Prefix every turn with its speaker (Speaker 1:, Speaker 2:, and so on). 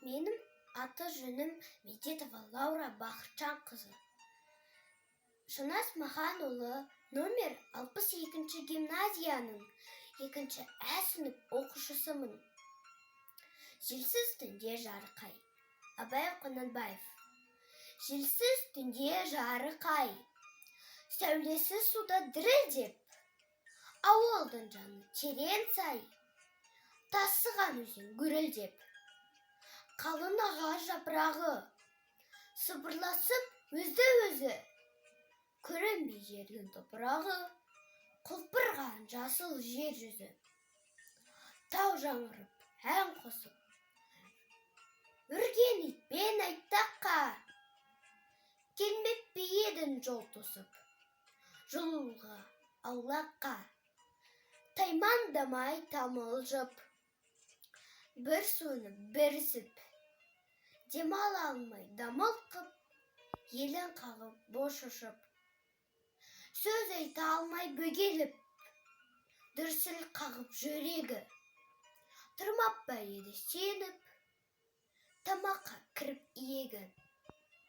Speaker 1: Менің аты-жөнім Медетова Лаура Бақытжанқызы. Шынас Маханұлы номер 62 гимназияның 2 А сынып оқушысымын. Желсіз түнде жарықай. Абай Құнанбаев. Желсіз түнде жарықай. Сәулесі суда дірілдеп, ауылдың жаны терең сай. Тасыған өзен гүрілдеп, қалың ағаш жапырағы сыбырласып өзді-өзі. Көрінбей жердің топырағы, құлпырған жасыл жер жүзі. Тау жаңырып, ән қосып, үрген итпен айтаққа. Келмеп пе едің жол тосып, жолға аулаққа. Таймандамай тамылжып, бір суынып, бір ісіп, демала алмай дамыл қып, елін қағып бош ұшып. Сөз айта алмай бөгеліп, дүрсіл қағып жүрегі. Тұрмап па еді сеніп, тамаққа кіріп иегін.